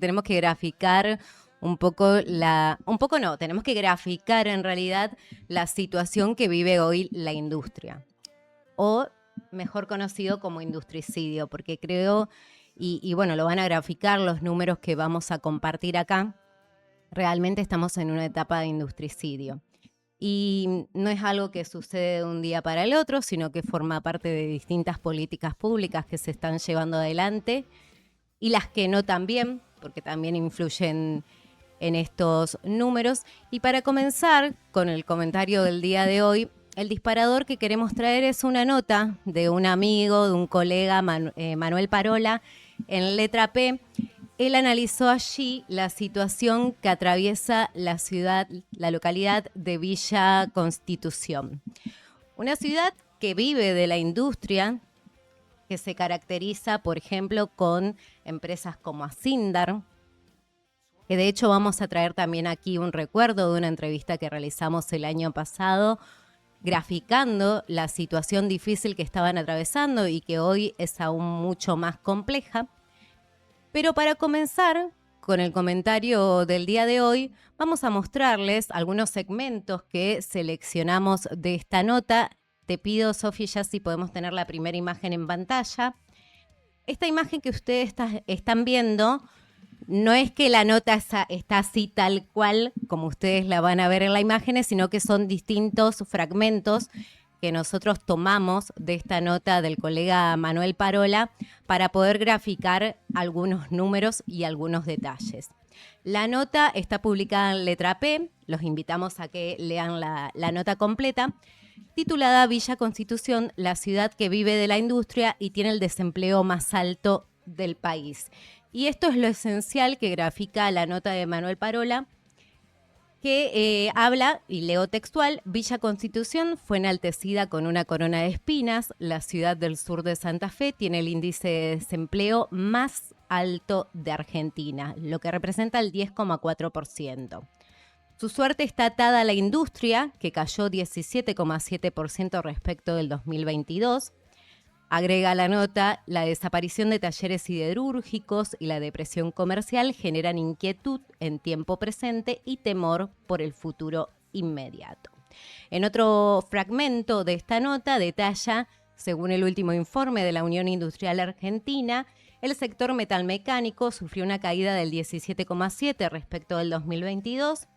tenemos que graficar un poco tenemos que graficar en realidad la situación que vive hoy la industria, o mejor conocido como industricidio, porque creo, y bueno, lo van a graficar los números que vamos a compartir acá, realmente estamos en una etapa de industricidio. Y no es algo que sucede de un día para el otro, sino que forma parte de distintas políticas públicas que se están llevando adelante y las que no también, porque también influyen en estos números. Y para comenzar con el comentario del día de hoy, el disparador que queremos traer es una nota de un amigo, de un colega, Manuel Parola, en Letra P. Él analizó allí la situación que atraviesa la ciudad, la localidad de Villa Constitución. Una ciudad que vive de la industria, que se caracteriza, por ejemplo, con empresas como Acindar, que de hecho vamos a traer también aquí un recuerdo de una entrevista que realizamos el año pasado, graficando la situación difícil que estaban atravesando y que hoy es aún mucho más compleja. Pero para comenzar con el comentario del día de hoy, vamos a mostrarles algunos segmentos que seleccionamos de esta nota. Te pido, Sofi, ya si podemos tener la primera imagen en pantalla. Esta imagen que ustedes están viendo no es que la nota está así tal cual como ustedes la van a ver en la imagen, sino que son distintos fragmentos que nosotros tomamos de esta nota del colega Manuel Parola para poder graficar algunos números y algunos detalles. La nota está publicada en Letra P, los invitamos a que lean la nota completa, titulada Villa Constitución, la ciudad que vive de la industria y tiene el desempleo más alto del país. Y esto es lo esencial que grafica la nota de Manuel Parola, que habla, y leo textual, Villa Constitución fue enaltecida con una corona de espinas. La ciudad del sur de Santa Fe tiene el índice de desempleo más alto de Argentina, lo que representa el 10,4%. Su suerte está atada a la industria, que cayó 17,7% respecto del 2022. Agrega la nota, la desaparición de talleres siderúrgicos y la depresión comercial generan inquietud en tiempo presente y temor por el futuro inmediato. En otro fragmento de esta nota detalla, según el último informe de la Unión Industrial Argentina, el sector metalmecánico sufrió una caída del 17,7% respecto del 2022,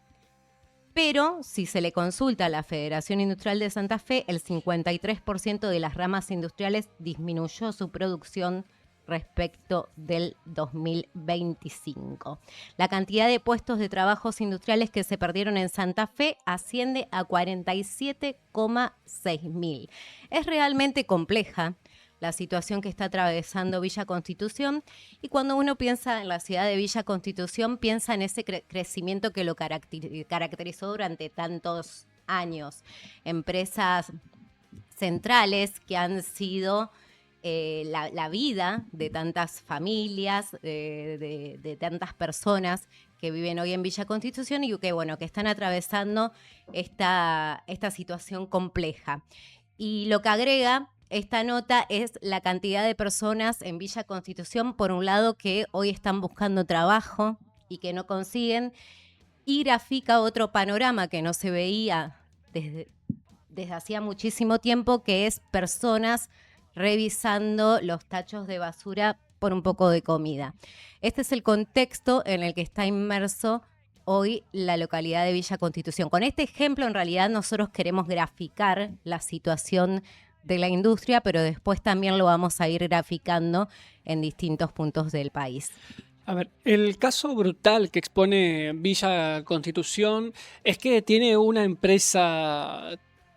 pero si se le consulta a la Federación Industrial de Santa Fe, el 53% de las ramas industriales disminuyó su producción respecto del 2025. La cantidad de puestos de trabajos industriales que se perdieron en Santa Fe asciende a 47,6 mil. Es realmente compleja la situación que está atravesando Villa Constitución, y cuando uno piensa en la ciudad de Villa Constitución, piensa en ese crecimiento que lo caracterizó durante tantos años. Empresas centrales que han sido la vida de tantas familias, de tantas personas que viven hoy en Villa Constitución y que, bueno, que están atravesando esta situación compleja. Y lo que agrega esta nota es la cantidad de personas en Villa Constitución, por un lado, que hoy están buscando trabajo y que no consiguen, y grafica otro panorama que no se veía desde hacía muchísimo tiempo, que es personas revisando los tachos de basura por un poco de comida. Este es el contexto en el que está inmerso hoy la localidad de Villa Constitución. Con este ejemplo, en realidad, nosotros queremos graficar la situación de la industria, pero después también lo vamos a ir graficando en distintos puntos del país. A ver, el caso brutal que expone Villa Constitución es que tiene una empresa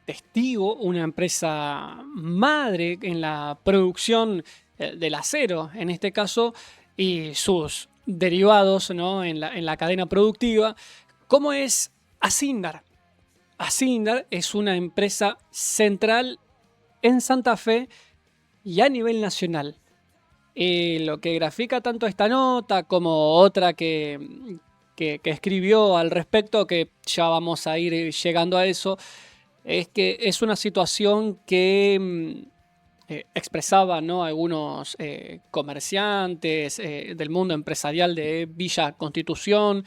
testigo, una empresa madre en la producción del acero, en este caso, y sus derivados, ¿no?, en la cadena productiva, como es Acindar. Acindar es una empresa central en Santa Fe y a nivel nacional. Lo que grafica tanto esta nota como otra que escribió al respecto, que ya vamos a ir llegando a eso, es que es una situación que expresaban, ¿no?, algunos comerciantes del mundo empresarial de Villa Constitución,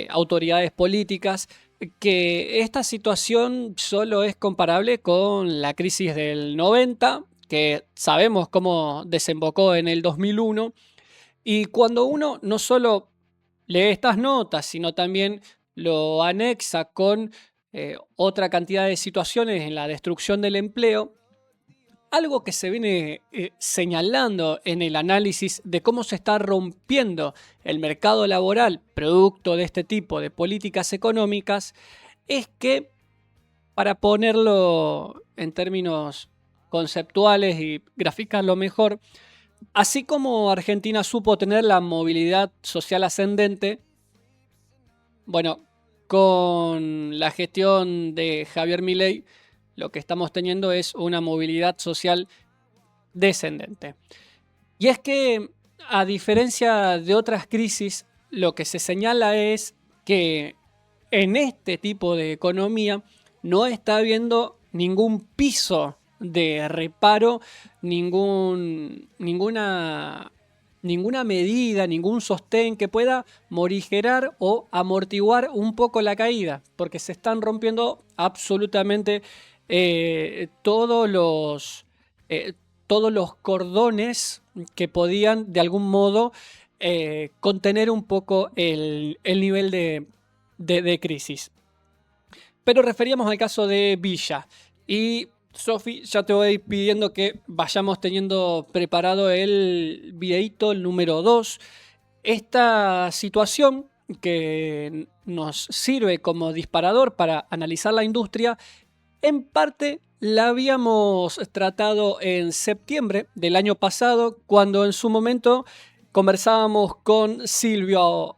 autoridades políticas, que esta situación solo es comparable con la crisis del 90, que sabemos cómo desembocó en el 2001, y cuando uno no solo lee estas notas, sino también lo anexa con otra cantidad de situaciones en la destrucción del empleo, algo que se viene señalando en el análisis de cómo se está rompiendo el mercado laboral producto de este tipo de políticas económicas es que, para ponerlo en términos conceptuales y graficarlo mejor, así como Argentina supo tener la movilidad social ascendente, bueno, con la gestión de Javier Milei, lo que estamos teniendo es una movilidad social descendente. Y es que, a diferencia de otras crisis, lo que se señala es que en este tipo de economía no está habiendo ningún piso de reparo, ninguna medida, ningún sostén que pueda morigerar o amortiguar un poco la caída, porque se están rompiendo absolutamente todos los cordones que podían de algún modo contener un poco el nivel de crisis. Pero referíamos al caso de Villa. Y Sofi, ya te voy pidiendo que vayamos teniendo preparado el videíto, el número 2. Esta situación que nos sirve como disparador para analizar la industria, en parte la habíamos tratado en septiembre del año pasado, cuando en su momento conversábamos con Silvio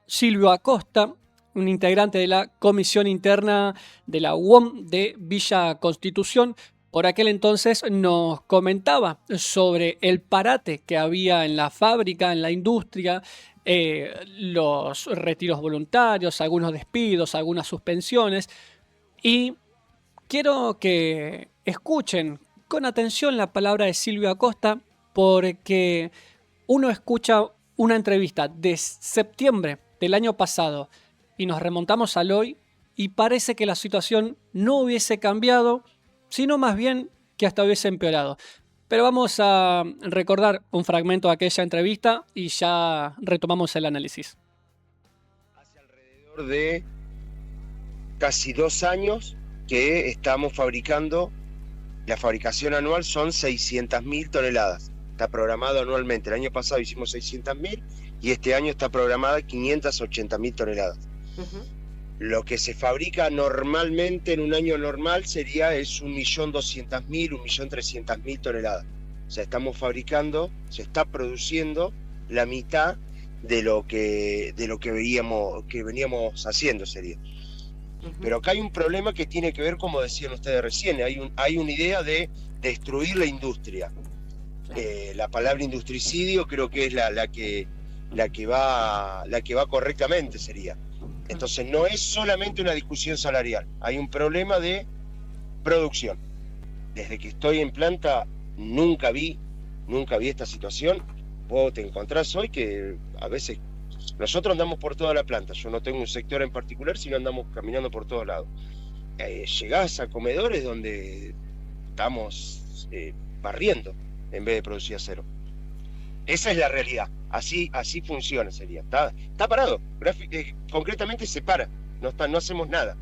Acosta, un integrante de la comisión interna de la UOM de Villa Constitución. Por aquel entonces nos comentaba sobre el parate que había en la fábrica, en la industria, los retiros voluntarios, algunos despidos, algunas suspensiones. Y quiero que escuchen con atención la palabra de Silvio Acosta, porque uno escucha una entrevista de septiembre del año pasado y nos remontamos al hoy y parece que la situación no hubiese cambiado, sino más bien que hasta hubiese empeorado. Pero vamos a recordar un fragmento de aquella entrevista y ya retomamos el análisis. Hace alrededor de casi 2 años que estamos fabricando, la fabricación anual son 600.000 toneladas. Está programado anualmente. El año pasado hicimos 600.000 y este año está programada 580.000 toneladas. Uh-huh. Lo que se fabrica normalmente en un año normal es 1.200.000, 1.300.000 toneladas. O sea, estamos fabricando, se está produciendo la mitad de lo que veníamos haciendo sería. Uh-huh. Pero acá hay un problema que tiene que ver, como decían ustedes recién, hay una idea de destruir la industria. Claro. La palabra industricidio creo que es la que va correctamente sería. Entonces no es solamente una discusión salarial, hay un problema de producción. Desde que estoy en planta nunca vi esta situación. Vos te encontrás hoy que a veces nosotros andamos por toda la planta, yo no tengo un sector en particular, sino andamos caminando por todos lados. Llegás a comedores donde estamos barriendo en vez de producir acero. Esa es la realidad, así funciona sería. Está parado, concretamente se para, no hacemos nada.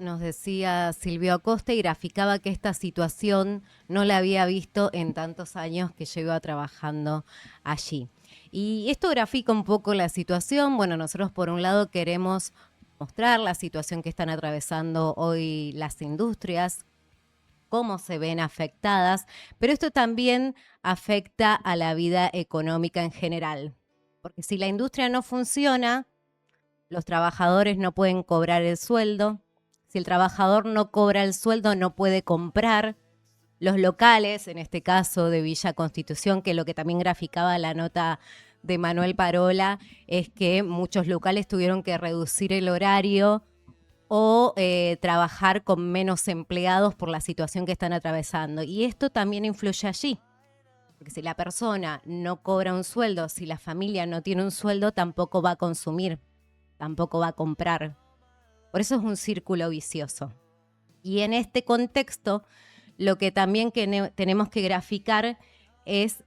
Nos decía Silvio Acosta y graficaba que esta situación no la había visto en tantos años que lleva trabajando allí. Y esto grafica un poco la situación. Bueno, nosotros por un lado queremos mostrar la situación que están atravesando hoy las industrias, cómo se ven afectadas, pero esto también afecta a la vida económica en general. Porque si la industria no funciona, los trabajadores no pueden cobrar el sueldo. Si el trabajador no cobra el sueldo, no puede comprar. Los locales, en este caso de Villa Constitución, que lo que también graficaba la nota de Manuel Parola, es que muchos locales tuvieron que reducir el horario o trabajar con menos empleados por la situación que están atravesando. Y esto también influye allí. Porque si la persona no cobra un sueldo, si la familia no tiene un sueldo, tampoco va a consumir, tampoco va a comprar. Por eso es un círculo vicioso. Y en este contexto, lo que también tenemos que graficar es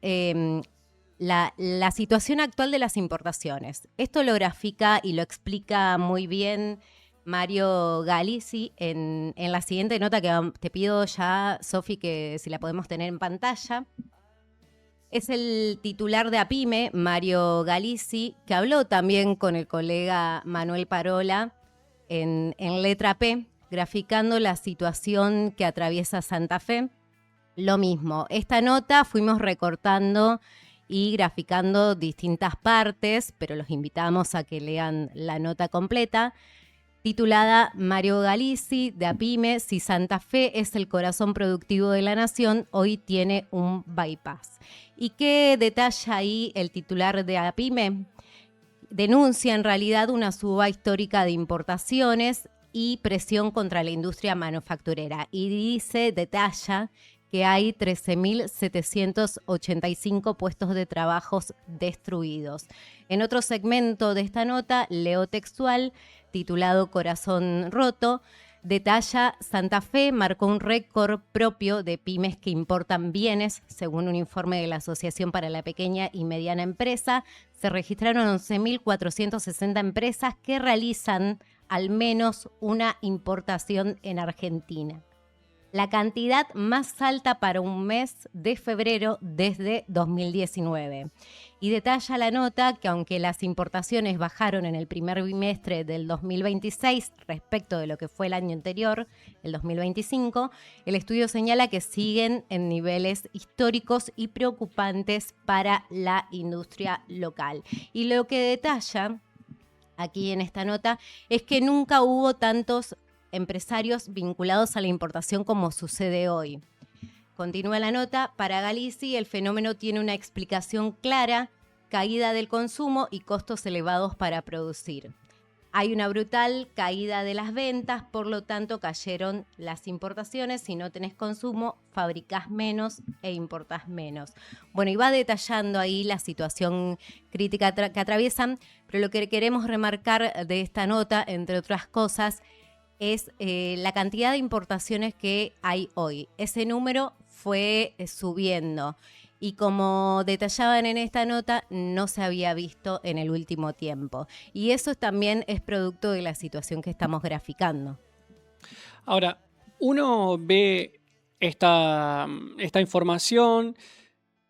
la situación actual de las importaciones. Esto lo grafica y lo explica muy bien Mario Galizzi en la siguiente nota que te pido ya, Sofi, que si la podemos tener en pantalla. Es el titular de APIME, Mario Galizzi, que habló también con el colega Manuel Parola en Letra P, graficando la situación que atraviesa Santa Fe. Lo mismo, esta nota fuimos recortando y graficando distintas partes, pero los invitamos a que lean la nota completa, titulada Mario Galizzi de APIME, si Santa Fe es el corazón productivo de la nación, hoy tiene un bypass. ¿Y qué detalla ahí el titular de APIME? Denuncia en realidad una suba histórica de importaciones y presión contra la industria manufacturera. Y detalla que hay 13.785 puestos de trabajo destruidos. En otro segmento de esta nota, leo textual, titulado Corazón Roto, detalla Santa Fe marcó un récord propio de pymes que importan bienes. Según un informe de la Asociación para la Pequeña y Mediana Empresa, se registraron 11.460 empresas que realizan al menos una importación en Argentina. La cantidad más alta para un mes de febrero desde 2019. Y detalla la nota que aunque las importaciones bajaron en el primer bimestre del 2026 respecto de lo que fue el año anterior, el 2025, el estudio señala que siguen en niveles históricos y preocupantes para la industria local. Y lo que detalla aquí en esta nota es que nunca hubo tantos empresarios vinculados a la importación como sucede hoy. Continúa la nota, para Galizzi el fenómeno tiene una explicación clara, caída del consumo y costos elevados para producir. Hay una brutal caída de las ventas, por lo tanto cayeron las importaciones. Si no tenés consumo, fabricás menos e importás menos. Bueno, y va detallando ahí la situación crítica que atraviesan, pero lo que queremos remarcar de esta nota, entre otras cosas, es la cantidad de importaciones que hay hoy. Ese número fue subiendo y como detallaban en esta nota, no se había visto en el último tiempo. Y eso también es producto de la situación que estamos graficando. Ahora, uno ve esta información,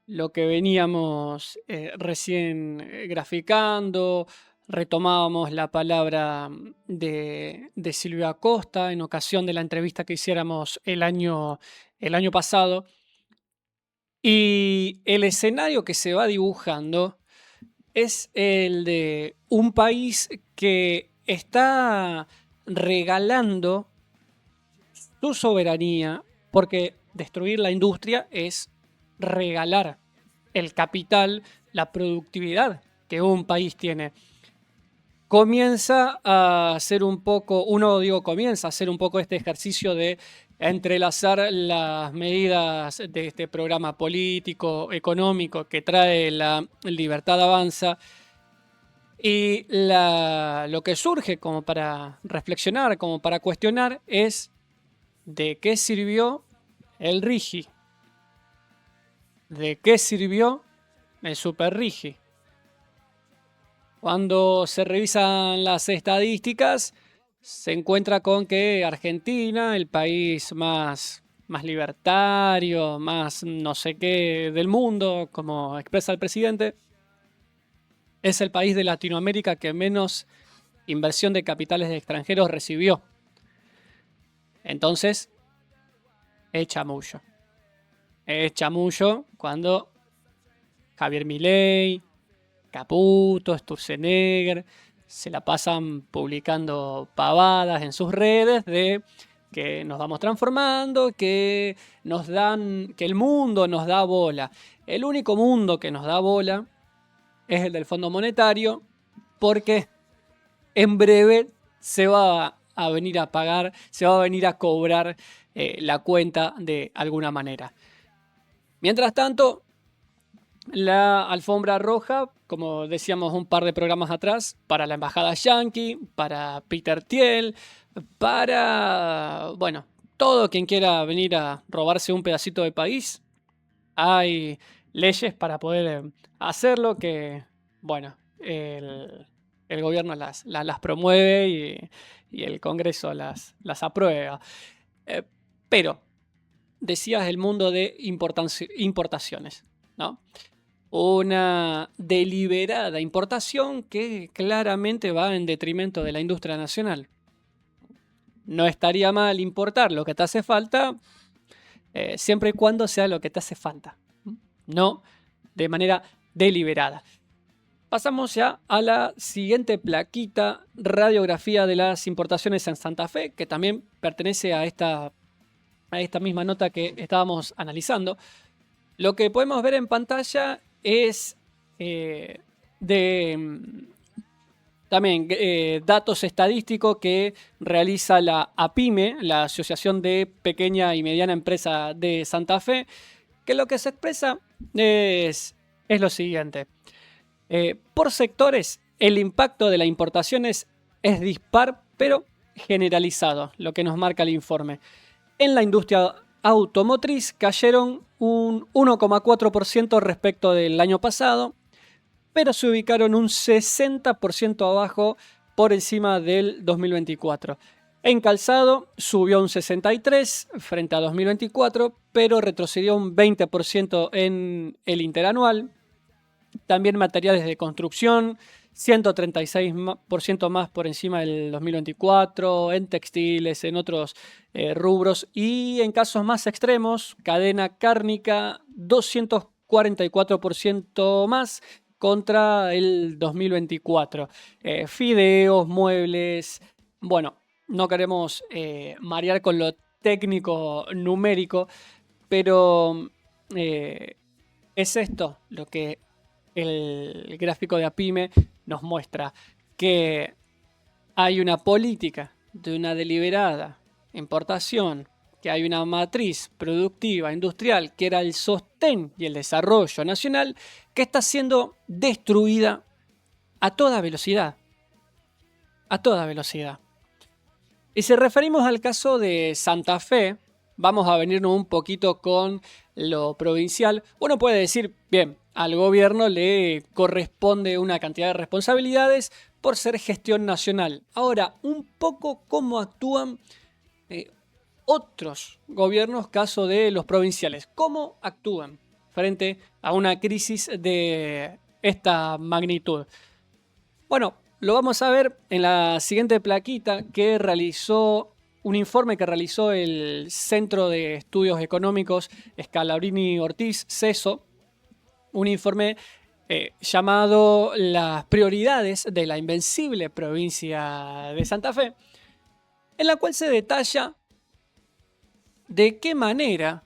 lo que veníamos recién graficando, retomábamos la palabra de Silvia Acosta en ocasión de la entrevista que hiciéramos el año pasado. Y el escenario que se va dibujando es el de un país que está regalando su soberanía, porque destruir la industria es regalar el capital, la productividad que un país tiene. Comienza a hacer un poco este ejercicio de entrelazar las medidas de este programa político, económico que trae la Libertad Avanza y lo que surge como para reflexionar, como para cuestionar es ¿de qué sirvió el RIGI? ¿De qué sirvió el Super RIGI? Cuando se revisan las estadísticas, se encuentra con que Argentina, el país más libertario, más no sé qué del mundo, como expresa el presidente, es el país de Latinoamérica que menos inversión de capitales de extranjeros recibió. Entonces, es chamullo. Es chamullo cuando Javier Milei, Caputo, Sturzenegger se la pasan publicando pavadas en sus redes de que nos vamos transformando, que el mundo nos da bola. El único mundo que nos da bola es el del Fondo Monetario, porque en breve se va a venir a pagar, se va a venir a cobrar la cuenta de alguna manera. Mientras tanto, la alfombra roja, como decíamos un par de programas atrás, para la embajada yanqui, para Peter Thiel, para, bueno, todo quien quiera venir a robarse un pedacito de país. Hay leyes para poder hacerlo que, bueno, el gobierno las promueve y el Congreso las aprueba. Pero decías el mundo de importaciones, ¿no? Una deliberada importación que claramente va en detrimento de la industria nacional. No estaría mal importar lo que te hace falta, siempre y cuando sea lo que te hace falta, no de manera deliberada. Pasamos ya a la siguiente plaquita, radiografía de las importaciones en Santa Fe, que también pertenece a esta misma nota que estábamos analizando. Lo que podemos ver en pantalla es también datos estadísticos que realiza la APIME, la Asociación de Pequeña y Mediana Empresa de Santa Fe, que lo que se expresa es lo siguiente. Por sectores, el impacto de las importaciones es dispar, pero generalizado, lo que nos marca el informe. En la industria automotriz cayeron un 1,4% respecto del año pasado, pero se ubicaron un 60% abajo por encima del 2024. En calzado subió un 63% frente a 2024, pero retrocedió un 20% en el interanual. También materiales de construcción, 136% más por encima del 2024, en textiles, en otros rubros. Y en casos más extremos, cadena cárnica, 244% más contra el 2024. Fideos, muebles, bueno, no queremos marear con lo técnico numérico, pero es esto lo que el gráfico de APIME nos muestra, que hay una política de una deliberada importación, que hay una matriz productiva industrial que era el sostén y el desarrollo nacional, que está siendo destruida a toda velocidad. A toda velocidad. Y si referimos al caso de Santa Fe, vamos a venirnos un poquito con lo provincial. Uno puede decir, bien, al gobierno le corresponde una cantidad de responsabilidades por ser gestión nacional. Ahora, un poco cómo actúan otros gobiernos, caso de los provinciales. ¿Cómo actúan frente a una crisis de esta magnitud? Bueno, lo vamos a ver en la siguiente plaquita que realizó un informe que realizó el Centro de Estudios Económicos Scalabrini Ortiz, CESO, un informe llamado Las prioridades de la invencible provincia de Santa Fe, en la cual se detalla de qué manera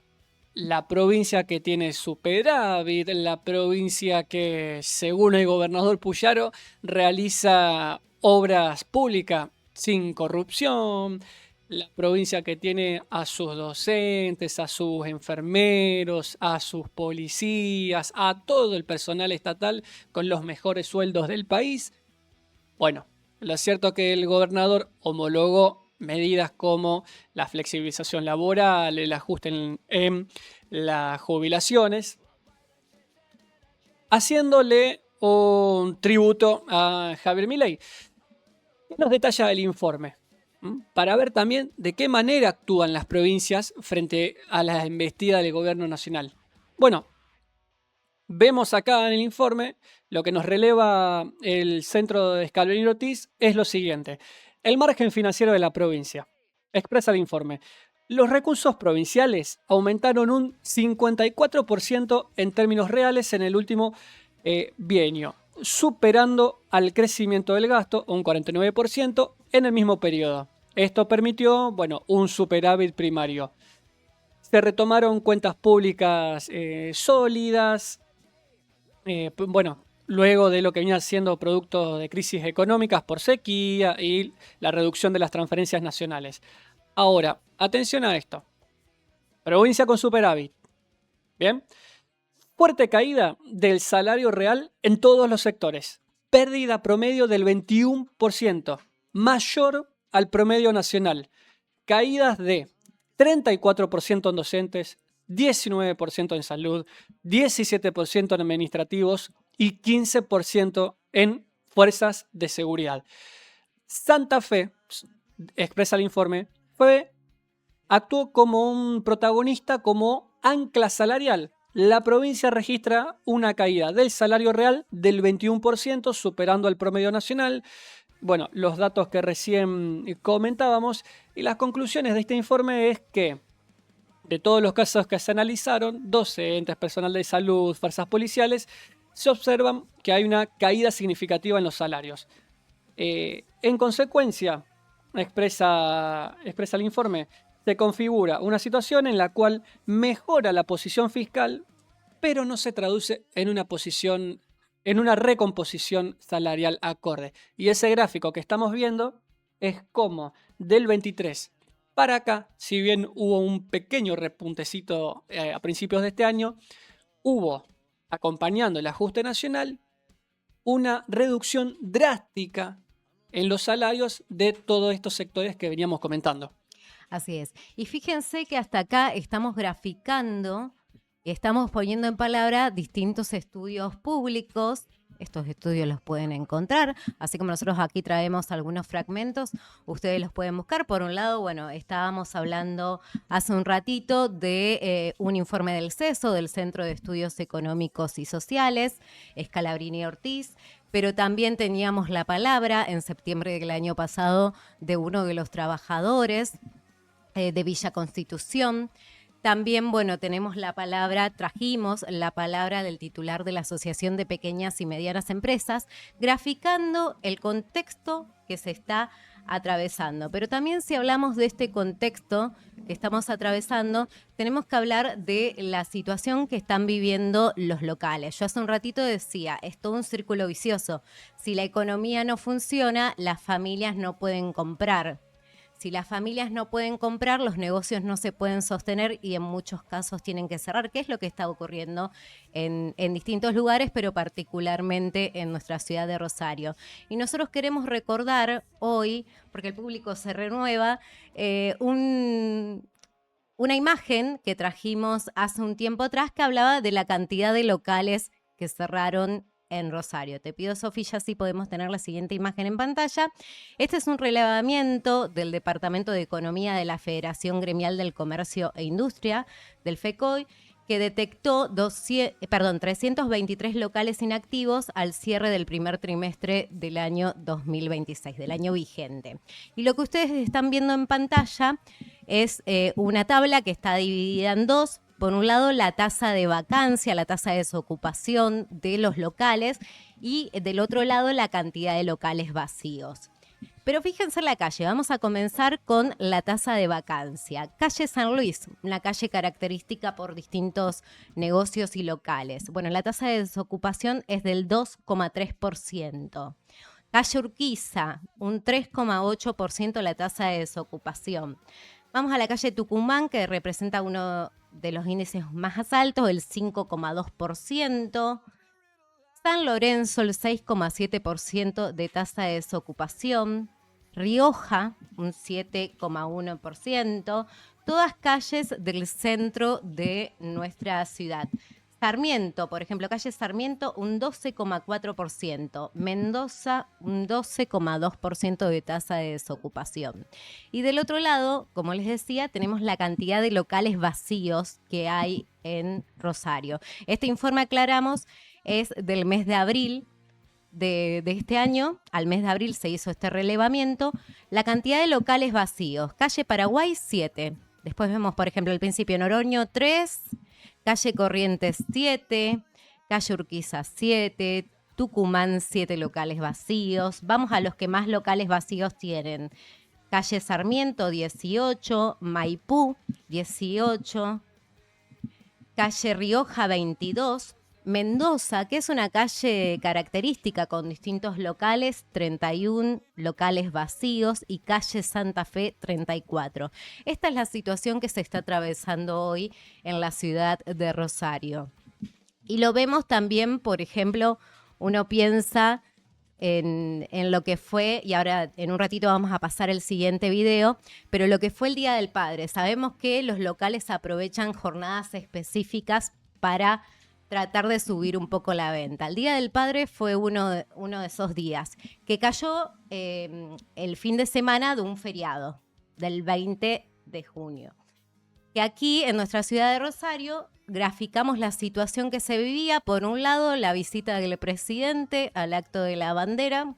la provincia que tiene superávit, la provincia que, según el gobernador Puyaro, realiza obras públicas sin corrupción, la provincia que tiene a sus docentes, a sus enfermeros, a sus policías, a todo el personal estatal con los mejores sueldos del país. Bueno, lo cierto es que el gobernador homologó medidas como la flexibilización laboral, el ajuste en las jubilaciones, haciéndole un tributo a Javier Milei. ¿Qué nos detalla el informe? Para ver también de qué manera actúan las provincias frente a la embestida del gobierno nacional. Bueno, vemos acá en el informe lo que nos releva el Centro de Scalabrini Ortiz es lo siguiente. El margen financiero de la provincia. Expresa el informe. Los recursos provinciales aumentaron un 54% en términos reales en el último bienio, superando al crecimiento del gasto, un 49%, en el mismo periodo. Esto permitió, un superávit primario. Se retomaron cuentas públicas sólidas. luego de lo que venía siendo producto de crisis económicas por sequía y la reducción de las transferencias nacionales. Ahora, atención a esto. Provincia con superávit. Bien. Fuerte caída del salario real en todos los sectores. Pérdida promedio del 21%, mayor al promedio nacional. Caídas de 34% en docentes, 19% en salud, 17% en administrativos y 15% en fuerzas de seguridad. Santa Fe, expresa el informe, actuó como un protagonista, como ancla salarial. La provincia registra una caída del salario real del 21%, superando el promedio nacional. Bueno, los datos que recién comentábamos, y las conclusiones de este informe es que de todos los casos que se analizaron, docentes, personal de salud, fuerzas policiales, se observan que hay una caída significativa en los salarios. En consecuencia, expresa el informe, se configura una situación en la cual mejora la posición fiscal, pero no se traduce en una recomposición salarial acorde. Y ese gráfico que estamos viendo es como del 23 para acá, si bien hubo un pequeño repuntecito a principios de este año, hubo, acompañando el ajuste nacional, una reducción drástica en los salarios de todos estos sectores que veníamos comentando. Así es. Y fíjense que hasta acá estamos graficando, estamos poniendo en palabra distintos estudios públicos. Estos estudios los pueden encontrar, así como nosotros aquí traemos algunos fragmentos, ustedes los pueden buscar. Por un lado, bueno, estábamos hablando hace un ratito de un informe del CESO, del Centro de Estudios Económicos y Sociales, Scalabrini Ortiz, pero también teníamos la palabra en septiembre del año pasado de uno de los trabajadores de Villa Constitución. También, bueno, trajimos la palabra del titular de la Asociación de Pequeñas y Medianas Empresas, graficando el contexto que se está atravesando. Pero también, si hablamos de este contexto que estamos atravesando, tenemos que hablar de la situación que están viviendo los locales. Yo hace un ratito decía, es todo un círculo vicioso. Si la economía no funciona, las familias no pueden comprar. Si las familias no pueden comprar, los negocios no se pueden sostener y en muchos casos tienen que cerrar, que es lo que está ocurriendo en distintos lugares, pero particularmente en nuestra ciudad de Rosario. Y nosotros queremos recordar hoy, porque el público se renueva, una imagen que trajimos hace un tiempo atrás que hablaba de la cantidad de locales que cerraron en Rosario. Te pido, Sofía, si podemos tener la siguiente imagen en pantalla. Este es un relevamiento del Departamento de Economía de la Federación Gremial del Comercio e Industria, del FECOI, que detectó 323 locales inactivos al cierre del primer trimestre del año 2026, del año vigente. Y lo que ustedes están viendo en pantalla es una tabla que está dividida en dos. Por un lado, la tasa de vacancia, la tasa de desocupación de los locales, y del otro lado, la cantidad de locales vacíos. Pero fíjense en la calle, vamos a comenzar con la tasa de vacancia. Calle San Luis, una calle característica por distintos negocios y locales. Bueno, la tasa de desocupación es del 2,3%. Calle Urquiza, un 3,8% la tasa de desocupación. Vamos a la calle Tucumán, que representa uno de los índices más altos, el 5,2%. San Lorenzo, el 6,7% de tasa de desocupación. Rioja, un 7,1%. Todas calles del centro de nuestra ciudad. Sarmiento, por ejemplo, calle Sarmiento, un 12,4%. Mendoza, un 12,2% de tasa de desocupación. Y del otro lado, como les decía, tenemos la cantidad de locales vacíos que hay en Rosario. Este informe, aclaramos, es del mes de abril de este año. Al mes de abril se hizo este relevamiento. La cantidad de locales vacíos. Calle Paraguay, 7. Después vemos, por ejemplo, el Principio Noroño, 3. Calle Corrientes, 7, calle Urquiza, 7, Tucumán, 7 locales vacíos. Vamos a los que más locales vacíos tienen. Calle Sarmiento, 18, Maipú, 18, calle Rioja, 22, Mendoza, que es una calle característica con distintos locales, 31 locales vacíos, y calle Santa Fe 34. Esta es la situación que se está atravesando hoy en la ciudad de Rosario. Y lo vemos también, por ejemplo, uno piensa en lo que fue, y ahora en un ratito vamos a pasar el siguiente video, pero lo que fue el Día del Padre. Sabemos que los locales aprovechan jornadas específicas para tratar de subir un poco la venta. El Día del Padre fue uno de esos días, que cayó el fin de semana de un feriado, del 20 de junio. Que aquí, en nuestra ciudad de Rosario, graficamos la situación que se vivía. Por un lado, la visita del presidente al acto de la bandera.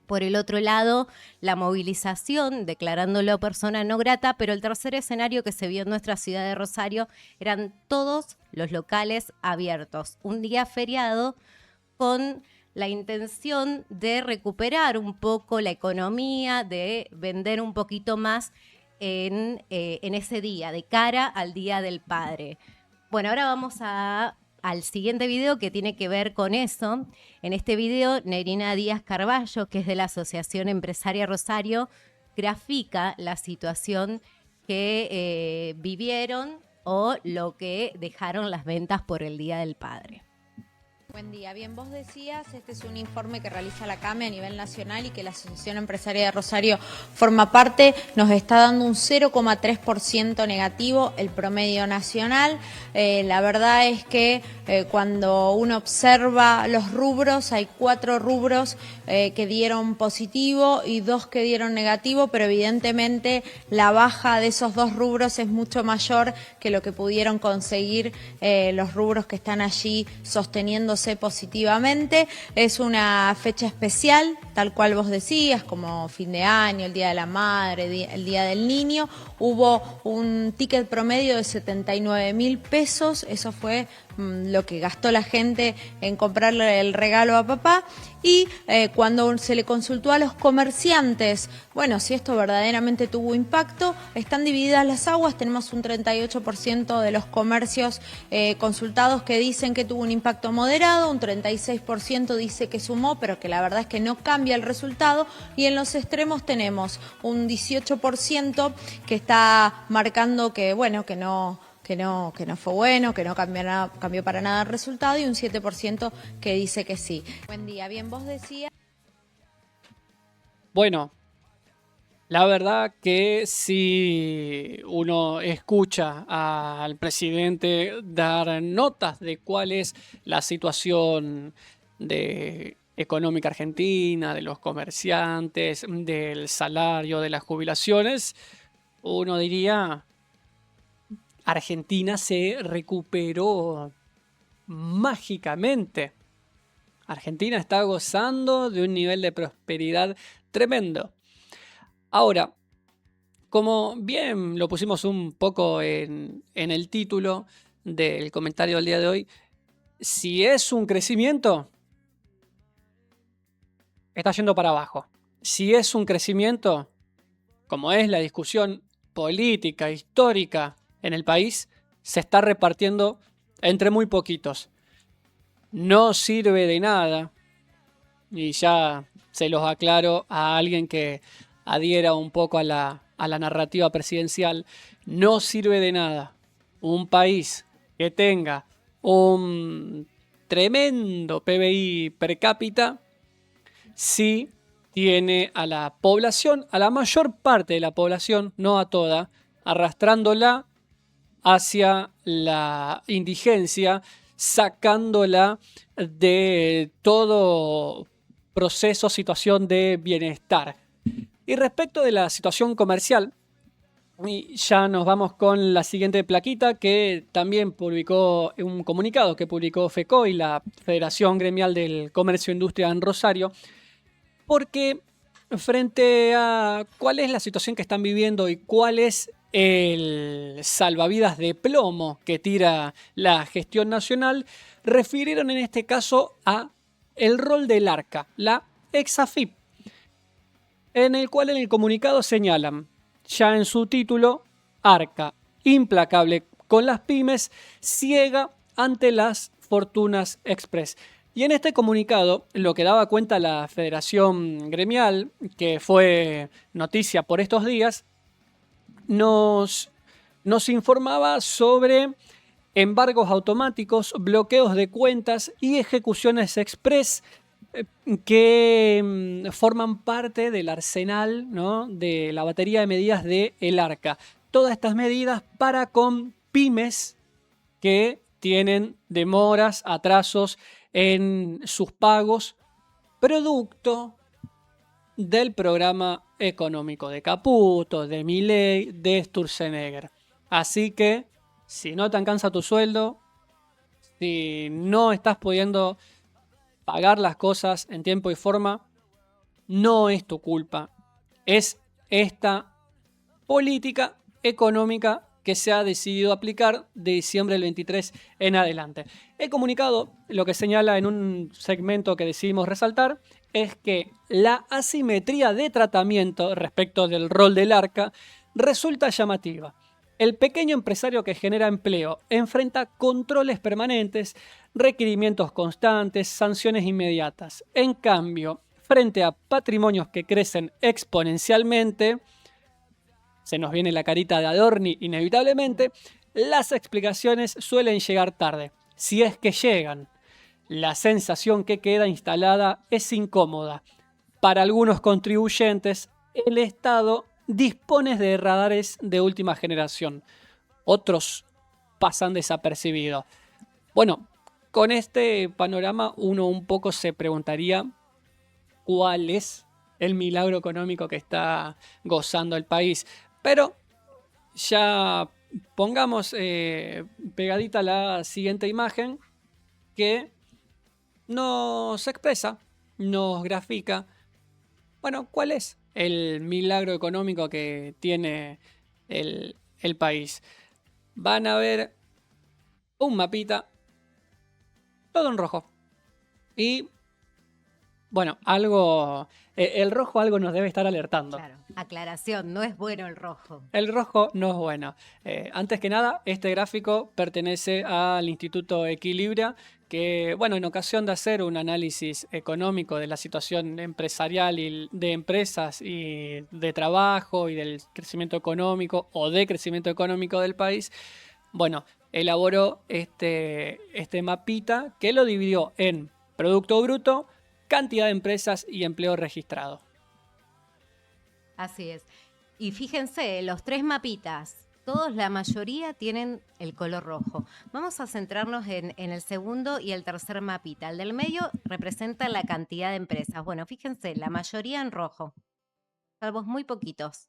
Por el otro lado, la movilización, declarándolo persona no grata, pero el tercer escenario que se vio en nuestra ciudad de Rosario eran todos los locales abiertos. Un día feriado con la intención de recuperar un poco la economía, de vender un poquito más en ese día, de cara al Día del Padre. Bueno, ahora vamos al siguiente video que tiene que ver con eso. En este video, Nerina Díaz Carballo, que es de la Asociación Empresaria Rosario, grafica la situación que vivieron o lo que dejaron las ventas por el Día del Padre. Buen día. Bien, vos decías, este es un informe que realiza la CAME a nivel nacional y que la Asociación Empresaria de Rosario forma parte. Nos está dando un 0,3% negativo el promedio nacional. La verdad es que cuando uno observa los rubros, hay 4 rubros que dieron positivo y 2 que dieron negativo, pero evidentemente la baja de esos 2 rubros es mucho mayor que lo que pudieron conseguir los rubros que están allí sosteniéndose positivamente. Es una fecha especial, tal cual vos decías, como fin de año, el Día de la Madre, el Día del Niño. Hubo un ticket promedio de 79.000 pesos, eso fue lo que gastó la gente en comprarle el regalo a papá. Y cuando se le consultó a los comerciantes, bueno, si esto verdaderamente tuvo impacto, están divididas las aguas. Tenemos un 38% de los comercios consultados que dicen que tuvo un impacto moderado, un 36% dice que sumó, pero que la verdad es que no cambia el resultado. Y en los extremos tenemos un 18% que está marcando que, bueno, que no fue bueno, que no cambió para nada el resultado, y un 7% que dice que sí. Buen día. Bien, vos decías. Bueno, la verdad que si uno escucha al presidente dar notas de cuál es la situación económica argentina, de los comerciantes, del salario, de las jubilaciones, uno diría: Argentina se recuperó mágicamente. Argentina está gozando de un nivel de prosperidad tremendo. Ahora, como bien lo pusimos un poco en el título del comentario del día de hoy, si es un crecimiento, está yendo para abajo. Si es un crecimiento, como es la discusión política, histórica en el país, se está repartiendo entre muy poquitos. No sirve de nada, y ya se los aclaro a alguien que adhiera un poco a la narrativa presidencial, no sirve de nada un país que tenga un tremendo PBI per cápita si tiene a la población, a la mayor parte de la población, no a toda, arrastrándola hacia la indigencia, sacándola de todo proceso, situación de bienestar. Y respecto de la situación comercial, y ya nos vamos con la siguiente plaquita que también publicó un comunicado que publicó FECOI, la Federación Gremial del Comercio e Industria en Rosario, porque frente a cuál es la situación que están viviendo y cuál es el salvavidas de plomo que tira la gestión nacional, refirieron en este caso a el rol del ARCA, la ex-AFIP, en el cual en el comunicado señalan, ya en su título, ARCA, implacable con las pymes, ciega ante las Fortunas Express. Y en este comunicado, lo que daba cuenta la Federación Gremial, que fue noticia por estos días, nos informaba sobre embargos automáticos, bloqueos de cuentas y ejecuciones express que forman parte del arsenal, ¿no?, de la batería de medidas del ARCA. Todas estas medidas para con pymes que tienen demoras, atrasos en sus pagos, producto del programa económico de Caputo, de Milei, de Sturzenegger. Así que, si no te alcanza tu sueldo, si no estás pudiendo pagar las cosas en tiempo y forma, no es tu culpa. Es esta política económica que se ha decidido aplicar de diciembre del 23 en adelante. El comunicado lo que señala en un segmento que decidimos resaltar es que la asimetría de tratamiento respecto del rol del ARCA resulta llamativa. El pequeño empresario que genera empleo enfrenta controles permanentes, requerimientos constantes, sanciones inmediatas. En cambio, frente a patrimonios que crecen exponencialmente, se nos viene la carita de Adorni inevitablemente, las explicaciones suelen llegar tarde, si es que llegan. La sensación que queda instalada es incómoda. Para algunos contribuyentes, el Estado dispone de radares de última generación. Otros pasan desapercibidos. Bueno, con este panorama uno un poco se preguntaría cuál es el milagro económico que está gozando el país. Pero ya pongamos pegadita la siguiente imagen que nos expresa, nos grafica, bueno, cuál es el milagro económico que tiene el país. Van a ver un mapita, todo en rojo. Y bueno, el rojo algo nos debe estar alertando. Claro, aclaración, no es bueno el rojo. El rojo no es bueno. Antes que nada, este gráfico pertenece al Instituto Equilibria, que, bueno, en ocasión de hacer un análisis económico de la situación empresarial y de empresas y de trabajo y del crecimiento económico o de crecimiento económico del país, bueno, elaboró este mapita que lo dividió en Producto Bruto, cantidad de empresas y empleo registrado. Así es. Y fíjense, los tres mapitas, todos, la mayoría tienen el color rojo. Vamos a centrarnos en el segundo y el tercer mapita. El del medio representa la cantidad de empresas. Bueno, fíjense, la mayoría en rojo, salvo muy poquitos.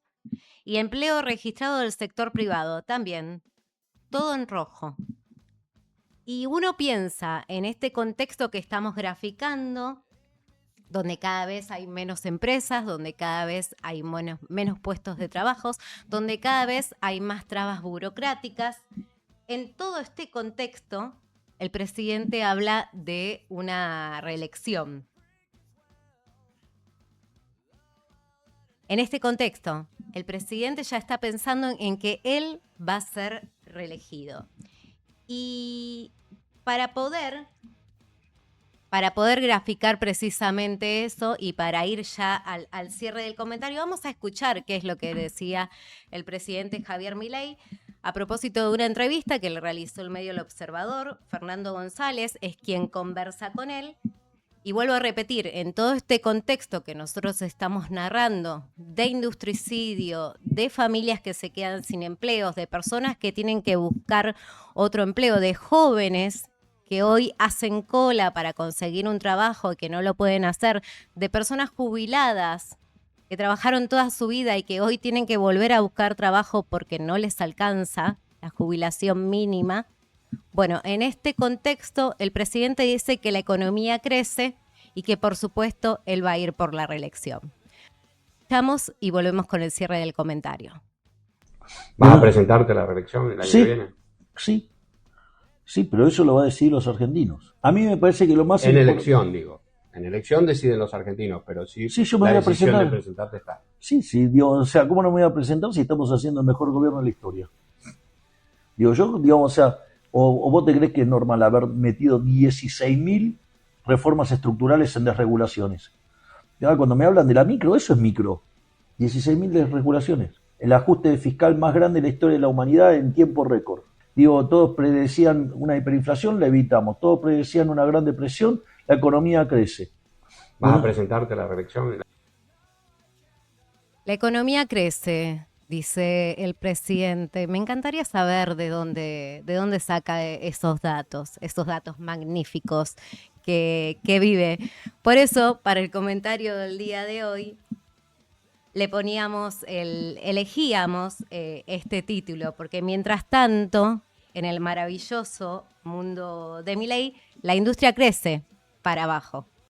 Y empleo registrado del sector privado, también, todo en rojo. Y uno piensa en este contexto que estamos graficando, donde cada vez hay menos empresas, donde cada vez hay menos puestos de trabajo, donde cada vez hay más trabas burocráticas. En todo este contexto, el presidente habla de una reelección. En este contexto, el presidente ya está pensando en que él va a ser reelegido. Y para poder graficar precisamente eso y para ir ya al cierre del comentario, vamos a escuchar qué es lo que decía el presidente Javier Milei a propósito de una entrevista que le realizó el medio El Observador. Fernando González es quien conversa con él. Y vuelvo a repetir, en todo este contexto que nosotros estamos narrando de industricidio, de familias que se quedan sin empleos, de personas que tienen que buscar otro empleo, de jóvenes que hoy hacen cola para conseguir un trabajo y que no lo pueden hacer, de personas jubiladas que trabajaron toda su vida y que hoy tienen que volver a buscar trabajo porque no les alcanza la jubilación mínima. Bueno, en este contexto, el presidente dice que la economía crece y que, por supuesto, él va a ir por la reelección. Escuchamos y volvemos con el cierre del comentario. ¿Vas a presentarte a la reelección el año que viene? Sí, pero eso lo va a decidir los argentinos. A mí me parece que lo más En elección, digo. En elección deciden los argentinos, pero sí, yo me la voy a decisión presentar. de presentarte está. Sí, digo, o sea, ¿cómo no me voy a presentar si estamos haciendo el mejor gobierno de la historia? Digo, yo, digamos, o sea, ¿O vos te crees que es normal haber metido 16.000 reformas estructurales en desregulaciones? Ya, cuando me hablan de la micro, eso es micro. 16.000 desregulaciones. El ajuste fiscal más grande en la historia de la humanidad en tiempo récord. Digo, todos predecían una hiperinflación, la evitamos. Todos predecían una gran depresión, la economía crece. ¿Vas a presentarte a la reelección? La economía crece, dice el presidente. Me encantaría saber de dónde saca esos datos magníficos que vive. Por eso, para el comentario del día de hoy, elegíamos este título, porque mientras tanto, en el maravilloso mundo de Milei, la industria crece para abajo.